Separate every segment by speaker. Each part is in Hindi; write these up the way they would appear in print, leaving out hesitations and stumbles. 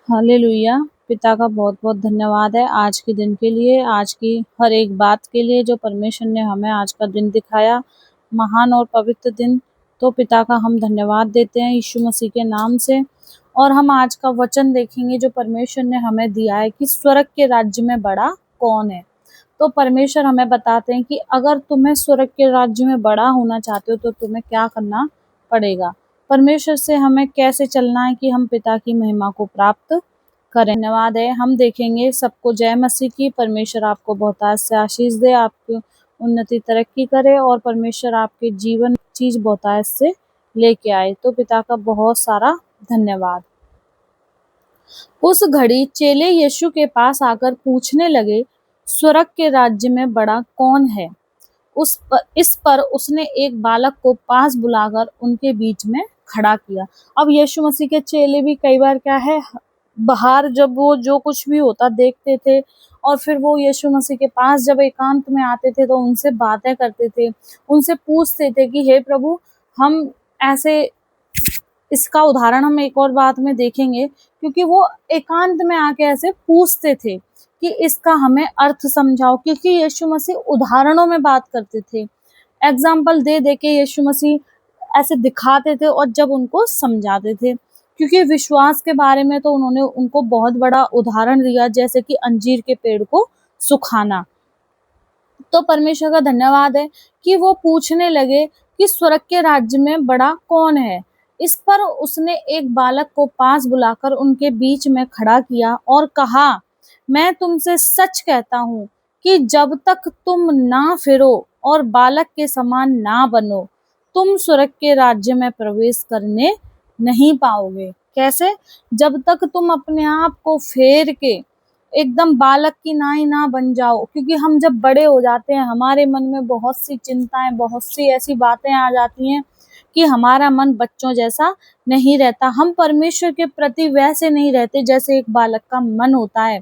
Speaker 1: हालेलुया। पिता का बहुत-बहुत धन्यवाद है आज के दिन के लिए, आज की हर एक बात के लिए जो परमेश्वर ने हमें आज का दिन दिखाया, महान और पवित्र दिन। तो पिता का हम धन्यवाद देते हैं यीशु मसीह के नाम से। और हम आज का वचन देखेंगे जो परमेश्वर ने हमें दिया है कि स्वर्ग के राज्य में बड़ा कौन है। तो परमेश्वर हमें बताते हैं कि अगर तुम्हें स्वर्ग के राज्य में बड़ा होना चाहते हो तो तुम्हें क्या करना पड़ेगा। परमेश्वर से हमें कैसे चलना है कि हम पिता की महिमा को प्राप्त करें। धन्यवाद है। हम देखेंगे सबको जय मसीह की। परमेश्वर आपको बहुतायत से आशीष दे, आपकी उन्नति तरक्की करे और परमेश्वर आपके जीवन चीज बहुतायत से लेके आए। तो पिता का बहुत सारा धन्यवाद। उस घड़ी चेले यीशु के पास आकर पूछने लगे, स्वर्ग के राज्य में बड़ा कौन है। इस पर उसने एक बालक को पास बुलाकर उनके बीच में खड़ा किया। अब यीशु मसीह के चेले भी कई बार क्या है, बाहर जब वो जो कुछ भी होता देखते थे और फिर वो यीशु मसीह के पास जब एकांत में आते थे तो उनसे बातें करते थे, उनसे पूछते थे कि हे प्रभु, हम ऐसे, इसका उदाहरण हम एक और बात में देखेंगे, क्योंकि वो एकांत में आके ऐसे पूछते थे कि इसका हमें अर्थ समझाओ, क्योंकि यीशु मसीह उदाहरणों में बात करते थे। एग्जाम्पल दे दे के यीशु मसीह ऐसे दिखाते थे और जब उनको समझाते थे, क्योंकि विश्वास के बारे में तो उन्होंने उनको बहुत बड़ा उदाहरण दिया, जैसे कि अंजीर के पेड़ को सुखाना। तो परमेश्वर का धन्यवाद है कि वो पूछने लगे कि स्वर्ग के राज्य में बड़ा कौन है। इस पर उसने एक बालक को पास बुलाकर उनके बीच में खड़ा किया और कहा, मैं तुमसे सच कहता हूँ कि जब तक तुम ना फिरो और बालक के समान ना बनो, तुम स्वर्ग के राज्य में प्रवेश करने नहीं पाओगे। कैसे? जब तक तुम अपने आप को फेर के एकदम बालक की नाई ना बन जाओ, क्योंकि हम जब बड़े हो जाते हैं हमारे मन में बहुत सी चिंताएं, बहुत सी ऐसी बातें आ जाती हैं कि हमारा मन बच्चों जैसा नहीं रहता, हम परमेश्वर के प्रति वैसे नहीं रहते जैसे एक बालक का मन होता है।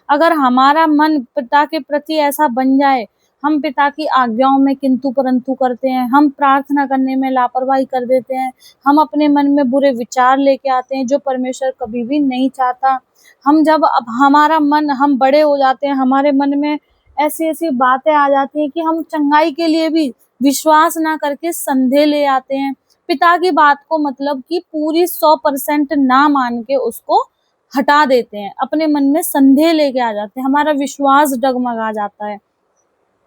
Speaker 1: अगर हमारा मन पिता के प्रति ऐसा बन जाए, हम पिता की आज्ञाओं में किंतु परंतु करते हैं, हम प्रार्थना करने में लापरवाही कर देते हैं, हम अपने मन में बुरे विचार लेके आते हैं जो परमेश्वर कभी भी नहीं चाहता। हम जब अब हमारा मन, हम बड़े हो जाते हैं, हमारे मन में ऐसी ऐसी बातें आ जाती हैं कि हम चंगाई के लिए भी विश्वास ना करके संदेह ले आते हैं, पिता की बात को मतलब कि पूरी 100% ना मान के उसको हटा देते हैं, अपने मन में संदेह लेके आ जाते हैं, हमारा विश्वास डगमगा जाता है।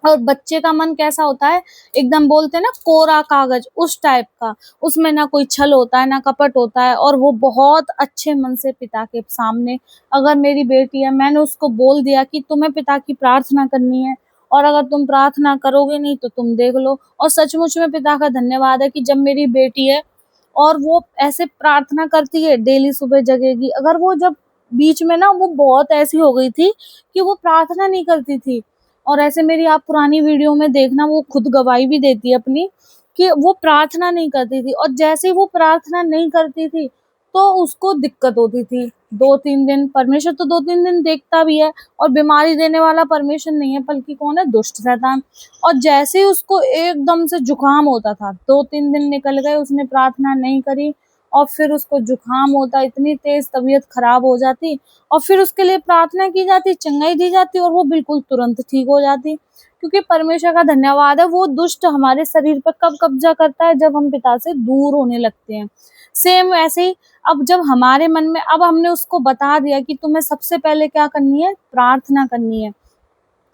Speaker 1: और बच्चे का मन कैसा होता है, एकदम बोलते हैं ना कोरा कागज, उस टाइप का, उसमें ना कोई छल होता है ना कपट होता है। और वो बहुत अच्छे मन से पिता के सामने, अगर मेरी बेटी है, मैंने उसको बोल दिया कि तुम्हें पिता की प्रार्थना करनी है और अगर तुम प्रार्थना करोगे नहीं तो तुम देख लो। और सचमुच में पिता का धन्यवाद है कि जब मेरी बेटी है और वो ऐसे प्रार्थना करती है, डेली सुबह जगेगी, अगर वो जब बीच में ना वो बहुत ऐसी हो गई थी कि वो प्रार्थना नहीं करती थी, और ऐसे मेरी आप पुरानी वीडियो में देखना, वो खुद गवाही भी देती है अपनी कि वो प्रार्थना नहीं करती थी, और जैसे ही वो प्रार्थना नहीं करती थी तो उसको दिक्कत होती थी 2-3 दिन। परमेश्वर तो 2-3 दिन देखता भी है, और बीमारी देने वाला परमेश्वर नहीं है बल्कि कौन है, दुष्ट शैतान। और जैसे ही उसको एकदम से जुकाम होता था, 2-3 दिन निकल गए, उसने प्रार्थना नहीं करी और फिर उसको जुकाम होता, इतनी तेज तबीयत खराब हो जाती, और फिर उसके लिए प्रार्थना की जाती, चंगाई दी जाती और वो बिल्कुल तुरंत ठीक हो जाती। क्योंकि परमेश्वर का धन्यवाद है, वो दुष्ट हमारे शरीर पर कब कब्जा करता है, जब हम पिता से दूर होने लगते हैं। सेम ऐसे ही अब जब हमारे मन में, अब हमने उसको बता दिया कि तुम्हें सबसे पहले क्या करनी है, प्रार्थना करनी है,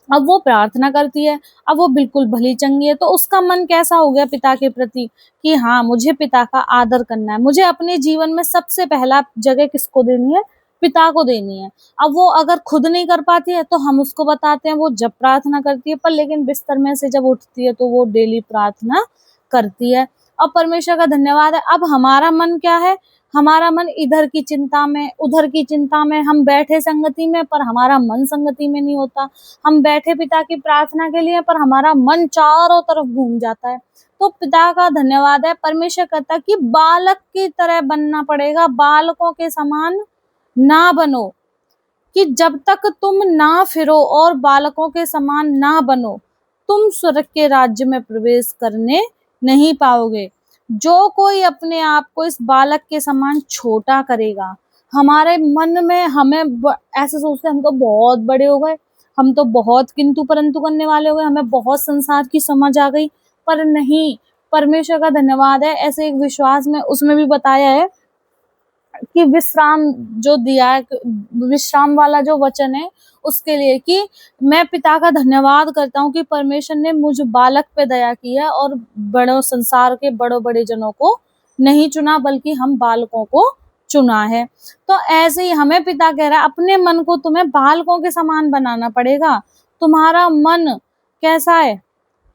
Speaker 1: अब वो प्रार्थना करती है, अब वो बिल्कुल भली चंगी है, तो उसका मन कैसा हो गया पिता के प्रति कि हाँ, मुझे पिता का आदर करना है, मुझे अपने जीवन में सबसे पहला जगह किसको देनी है, पिता को देनी है। अब वो अगर खुद नहीं कर पाती है तो हम उसको बताते हैं, वो जब प्रार्थना करती है, पर लेकिन बिस्तर में से जब उठती है तो वो डेली प्रार्थना करती है। अब परमेश्वर का धन्यवाद है, अब हमारा मन क्या है, हमारा मन इधर की चिंता में, उधर की चिंता में, हम बैठे संगति में पर हमारा मन संगति में नहीं होता, हम बैठे पिता की प्रार्थना के लिए पर हमारा मन चारों तरफ घूम जाता है। तो पिता का धन्यवाद है, परमेश्वर कहता है कि बालक की तरह बनना पड़ेगा, बालकों के समान ना बनो, कि जब तक तुम ना फिरो और बालकों के समान ना बनो, तुम स्वर्ग के राज्य में प्रवेश करने नहीं पाओगे। जो कोई अपने आप को इस बालक के समान छोटा करेगा, हमारे मन में ऐसे सोचते हैं हम तो बहुत बड़े हो गए, हम तो बहुत किंतु परंतु करने वाले हो गए, हमें बहुत संसार की समझ आ गई। पर नहीं, परमेश्वर का धन्यवाद है, ऐसे एक विश्वास में उसमें भी बताया है कि विश्राम जो दिया है, विश्राम वाला जो वचन है उसके लिए, कि मैं पिता का धन्यवाद करता हूँ कि परमेश्वर ने मुझ बालक पे दया की है और बड़ों संसार के बड़े जनों को नहीं चुना, बल्कि हम बालकों को चुना है। तो ऐसे ही हमें पिता कह रहा है, अपने मन को तुम्हें बालकों के समान बनाना पड़ेगा। तुम्हारा मन कैसा है,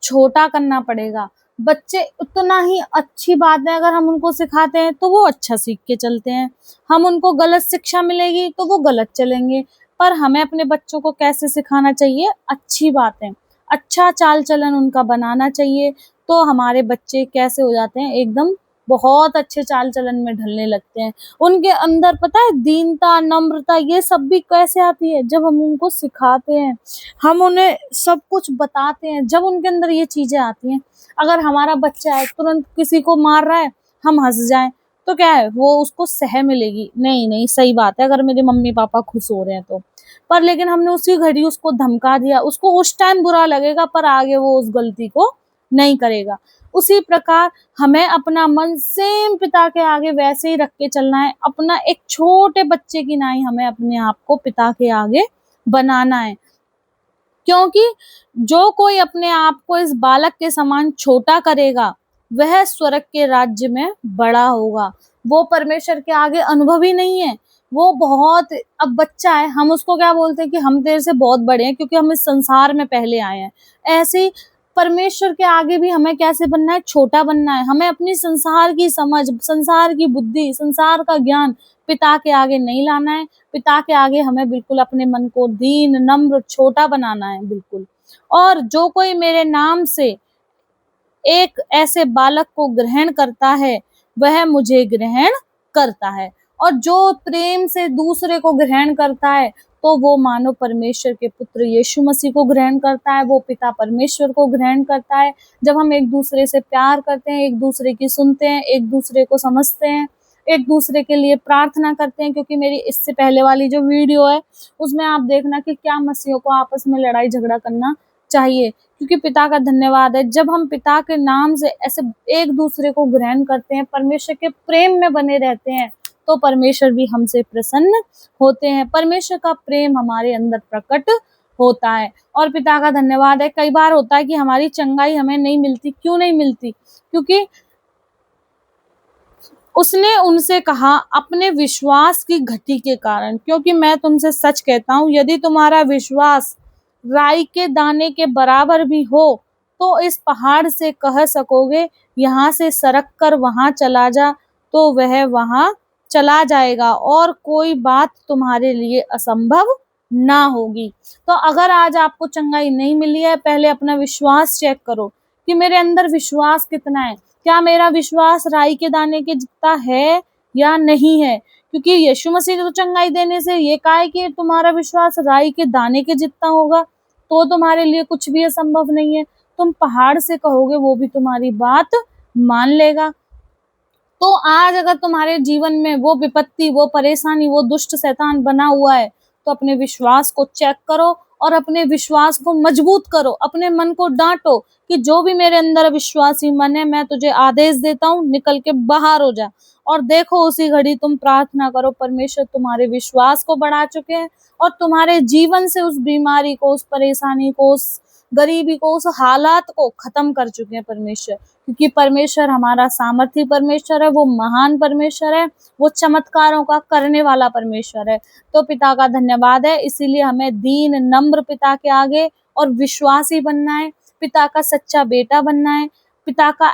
Speaker 1: छोटा करना पड़ेगा। बच्चे उतना ही अच्छी बातें अगर हम उनको सिखाते हैं तो वो अच्छा सीख के चलते हैं, हम उनको गलत शिक्षा मिलेगी तो वो गलत चलेंगे। पर हमें अपने बच्चों को कैसे सिखाना चाहिए, अच्छी बातें, अच्छा चाल चलन उनका बनाना चाहिए। तो हमारे बच्चे कैसे हो जाते हैं, एकदम बहुत अच्छे चाल चलन में ढलने लगते हैं। उनके अंदर पता है दीनता, नम्रता, ये सब भी कैसे आती है, जब हम उनको सिखाते हैं, हम उन्हें सब कुछ बताते हैं, जब उनके अंदर ये चीजें आती हैं। अगर हमारा बच्चा है तुरंत किसी को मार रहा है, हम हंस जाएं तो क्या है, वो उसको सह मिलेगी, नहीं नहीं सही बात है अगर मेरे मम्मी पापा खुश हो रहे हैं तो। पर लेकिन हमने उसी घड़ी उसको धमका दिया, उसको उस टाइम बुरा लगेगा पर आगे वो उस गलती को नहीं करेगा। उसी प्रकार हमें अपना मन सेम पिता के आगे वैसे ही रख के चलना है। अपना एक छोटे बच्चे की नाई हमें अपने आप को पिता के आगे बनाना है, क्योंकि जो कोई अपने आप को इस बालक के समान छोटा करेगा वह स्वर्ग के राज्य में बड़ा होगा। वो परमेश्वर के आगे अनुभवी नहीं है, वो बहुत, अब बच्चा है, हम उसको क्या बोलते हैं कि हम तेरे से बहुत बड़े हैं क्योंकि हम इस संसार में पहले आए हैं। ऐसे ही परमेश्वर के आगे भी हमें कैसे बनना है, छोटा बनना है। हमें अपनी संसार की समझ, संसार की बुद्धि, संसार का ज्ञान पिता के आगे नहीं लाना है। पिता के आगे हमें बिल्कुल अपने मन को दीन, नम्र, छोटा बनाना है बिल्कुल। और जो कोई मेरे नाम से एक ऐसे बालक को ग्रहण करता है वह मुझे ग्रहण करता है, और जो प्रेम से दूसरे को ग्रहण करता है तो वो मानो परमेश्वर के पुत्र यीशु मसीह को ग्रहण करता है, वो पिता परमेश्वर को ग्रहण करता है। जब हम एक दूसरे से प्यार करते हैं, एक दूसरे की सुनते हैं, एक दूसरे को समझते हैं, एक दूसरे के लिए प्रार्थना करते हैं, क्योंकि मेरी इससे पहले वाली जो वीडियो है उसमें आप देखना कि क्या मसीहों को आपस में लड़ाई झगड़ा करना चाहिए, क्योंकि पिता का धन्यवाद है जब हम पिता के नाम से ऐसे एक दूसरे को ग्रहण करते हैं, परमेश्वर के प्रेम में बने रहते हैं, तो परमेश्वर भी हमसे प्रसन्न होते हैं, परमेश्वर का प्रेम हमारे अंदर प्रकट होता है। और पिता का धन्यवाद है, कई बार होता है कि हमारी चंगाई हमें नहीं मिलती। क्यों नहीं मिलती? क्योंकि उसने उनसे कहा अपने विश्वास की घटी के कारण, क्योंकि मैं तुमसे सच कहता हूँ यदि तुम्हारा विश्वास राई के दाने के बराबर भी हो तो इस पहाड़ से कह सकोगे यहाँ से सरक कर वहां चला जा, तो वह वहां चला जाएगा और कोई बात तुम्हारे लिए असंभव ना होगी। तो अगर आज आपको चंगाई नहीं मिली है, पहले अपना विश्वास चेक करो कि मेरे अंदर विश्वास कितना है, क्या मेरा विश्वास राई के दाने के जितना है या नहीं है। क्योंकि यीशु मसीह ने तो चंगाई देने से ये कहा है कि तुम्हारा विश्वास राई के दाने के जितना होगा तो तुम्हारे लिए कुछ भी असंभव नहीं है। तुम पहाड़ से कहोगे वो भी तुम्हारी बात मान लेगा। तो आज अगर तुम्हारे जीवन में वो विपत्ति, वो परेशानी, वो दुष्ट शैतान बना हुआ है तो अपने विश्वास को चेक करो और अपने विश्वास को मजबूत करो। अपने मन को डांटो कि जो भी मेरे अंदर विश्वासी मन है, मैं तुझे आदेश देता हूँ निकल के बाहर हो जा। और देखो उसी घड़ी तुम प्रार्थना करो, परमेश्वर तुम्हारे विश्वास को बढ़ा चुके हैं और तुम्हारे जीवन से उस बीमारी को, उस परेशानी को, उस गरीबी को, उस हालात को खत्म कर चुके हैं परमेश्वर। क्योंकि परमेश्वर हमारा सामर्थी परमेश्वर है, वो महान परमेश्वर है, वो चमत्कारों का करने वाला परमेश्वर है। तो पिता का धन्यवाद है, इसीलिए हमें दीन, नम्र पिता के आगे और विश्वासी बनना है, पिता का सच्चा बेटा बनना है, पिता का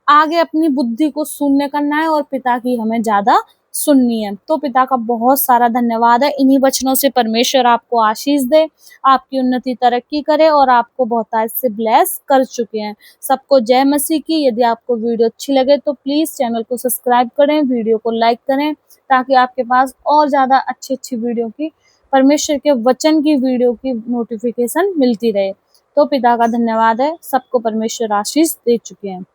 Speaker 1: आगे अपनी बुद्धि को शून्य करना है और पिता की हमें ज्यादा सुननी है। तो पिता का बहुत सारा धन्यवाद है। इन्हीं वचनों से परमेश्वर आपको आशीष दे, आपकी उन्नति तरक्की करे और आपको बहुत आज से ब्लेस कर चुके हैं। सबको जय मसीह की। यदि आपको वीडियो अच्छी लगे तो प्लीज चैनल को सब्सक्राइब करें, वीडियो को लाइक करें, ताकि आपके पास और ज्यादा अच्छी वीडियो की, परमेश्वर के वचन की वीडियो की नोटिफिकेशन मिलती रहे। तो पिता का धन्यवाद है, सबको परमेश्वर आशीष दे चुके हैं।